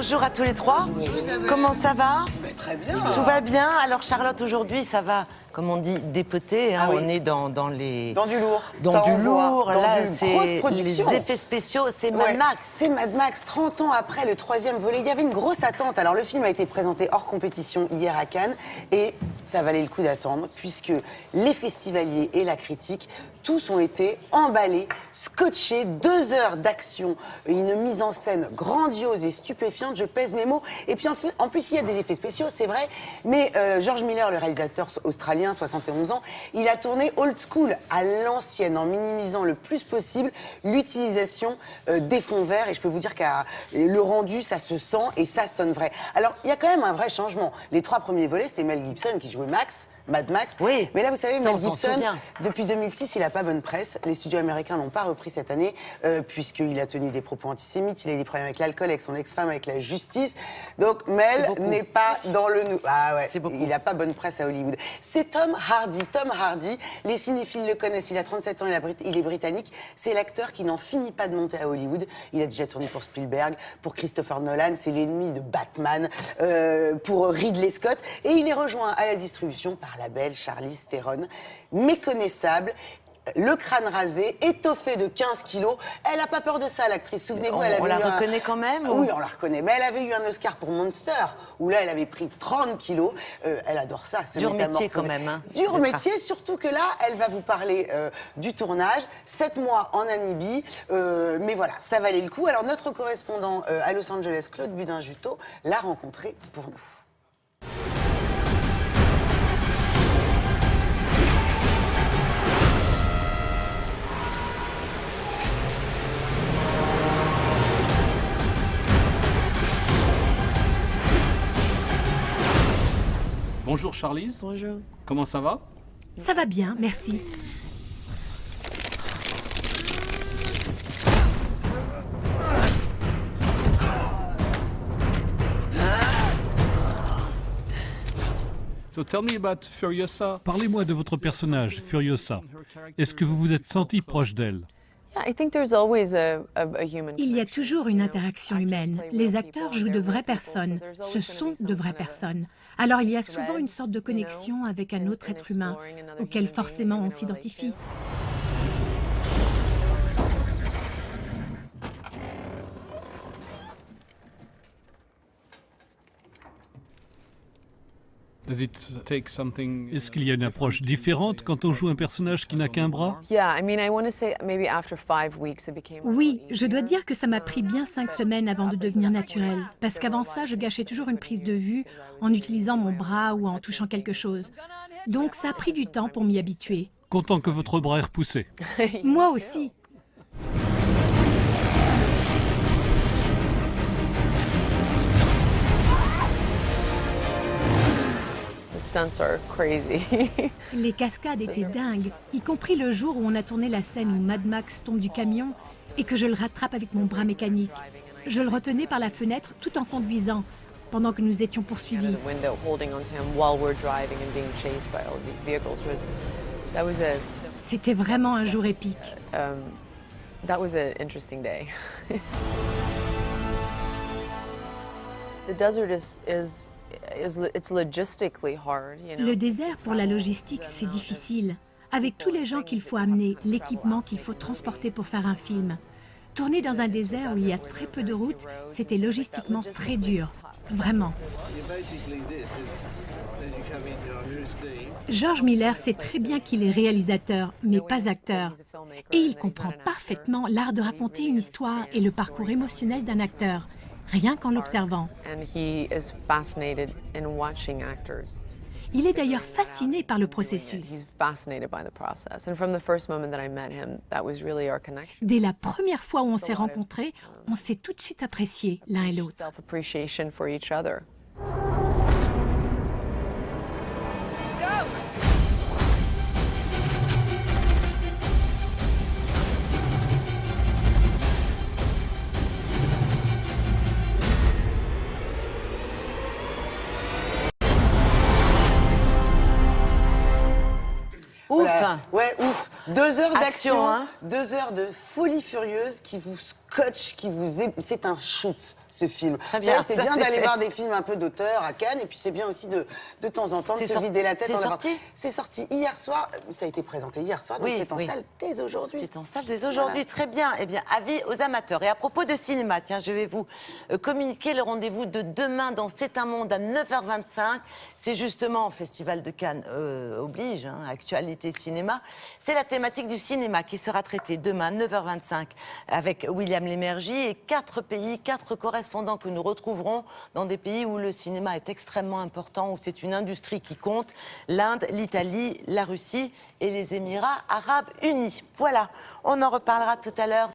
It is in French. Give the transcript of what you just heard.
Bonjour à tous les trois. Comment ça va? Très bien. Tout va bien. Alors Charlotte, aujourd'hui, ça va, comme on dit, dépoter. Hein. Ah oui. On est dans les... Dans du lourd. Dans Ça du envoie. lourd. Dans Là, du c'est grosse production. les effets spéciaux. C'est Mad Ouais, Max. c'est Mad Max, 30 ans après le troisième volet. Il y avait une grosse attente. Alors, le film a été présenté hors compétition hier à Cannes. Et ça valait le coup d'attendre, puisque les festivaliers et la critique, tous ont été emballés, scotchés. 2 heures d'action, une mise en scène grandiose et stupéfiante. Je pèse mes mots. Et puis, en plus, il y a des effets spéciaux, c'est vrai. Mais George Miller, le réalisateur australien, 71 ans, il a tourné old school, à l'ancienne, en minimisant le plus possible l'utilisation des fonds verts. Et je peux vous dire que le rendu, ça se sent et ça sonne vrai. Alors, il y a quand même un vrai changement. Les 3 premiers volets, c'était Mel Gibson qui jouait Mad Max. Oui. Mais là, vous savez, Ça, Mel on s'en Gibson, souvient. depuis 2006, il n'a pas bonne presse. Les studios américains l'ont pas repris cette année, puisqu'il a tenu des propos antisémites, il a eu des problèmes avec l'alcool, avec son ex-femme, avec la justice. Donc, Mel n'est pas dans le... Ah ouais, il n'a pas bonne presse à Hollywood. C'est Tom Hardy. Tom Hardy, les cinéphiles le connaissent, il a 37 ans, il est britannique. C'est l'acteur qui n'en finit pas de monter à Hollywood. Il a déjà tourné pour Spielberg, pour Christopher Nolan, c'est l'ennemi de Batman, pour Ridley Scott. Et il est rejoint à la distribution par la belle Charlize Theron, méconnaissable. Le crâne rasé, étoffé de 15 kilos. Elle n'a pas peur de ça, l'actrice. Souvenez-vous, On la reconnaît quand même Oui, on la reconnaît. Mais elle avait eu un Oscar pour Monster, où là, elle avait pris 30 kilos. Elle adore ça, se Dur métamorphoser. métier quand même. Hein, Dur métier, surtout que là, elle va vous parler du tournage. 7 mois en Namibie. Mais voilà, ça valait le coup. Alors, notre correspondant à Los Angeles, Claude Budin-Juteau, l'a rencontré pour nous. Bonjour Charlize. Bonjour. Comment ça va? Ça va bien, merci. So tell me about Furiosa. Parlez-moi de votre personnage, Furiosa. Est-ce que vous vous êtes senti proche d'elle? Il y a toujours une interaction humaine. Les acteurs jouent de vraies personnes. Ce sont de vraies personnes. Alors il y a souvent une sorte de connexion avec un autre être humain, auquel forcément on s'identifie. Est-ce qu'il y a une approche différente quand on joue un personnage qui n'a qu'un bras? Oui, je dois dire que ça m'a pris bien 5 semaines avant de devenir naturel. Parce qu'avant ça, je gâchais toujours une prise de vue en utilisant mon bras ou en touchant quelque chose. Donc ça a pris du temps pour m'y habituer. Content que votre bras ait repoussé. Moi aussi. Les cascades étaient dingues, y compris le jour où on a tourné la scène où Mad Max tombe du camion et que je le rattrape avec mon bras mécanique. Je le retenais par la fenêtre tout en conduisant, pendant que nous étions poursuivis. C'était vraiment un jour épique. Le désert, pour la logistique, c'est difficile. Avec tous les gens qu'il faut amener, l'équipement qu'il faut transporter pour faire un film. Tourner dans un désert où il y a très peu de routes, c'était logistiquement très dur. Vraiment. George Miller sait très bien qu'il est réalisateur, mais pas acteur. Et il comprend parfaitement l'art de raconter une histoire et le parcours émotionnel d'un acteur, rien qu'en l'observant. Il est d'ailleurs fasciné par le processus. Dès la première fois où on s'est rencontrés, on s'est tout de suite appréciés l'un et l'autre. Ouf. Ouais, ouf. 2 heures d'action, Action, hein. 2 heures de folie furieuse qui vous scotche qui c'est un shoot, ce film. Très bien, C'est ça, bien c'est d'aller fait. voir des films un peu d'auteur à Cannes, et puis c'est bien aussi de temps en temps de se vider la tête. C'est sorti C'est sorti hier soir, ça a été présenté hier soir, donc c'est en salle dès aujourd'hui. C'est en salle dès aujourd'hui, très bien. Eh bien, avis aux amateurs. Et à propos de cinéma, tiens, je vais vous communiquer le rendez-vous de demain dans C'est un monde à 9h25. C'est justement Festival de Cannes oblige, hein, actualité cinéma. C'est la thématique du cinéma qui sera traitée demain à 9h25 avec William Lémergie et 4 pays, 4 correspondants que nous retrouverons dans des pays où le cinéma est extrêmement important, où c'est une industrie qui compte, l'Inde, l'Italie, la Russie et les Émirats arabes unis. Voilà, on en reparlera tout à l'heure.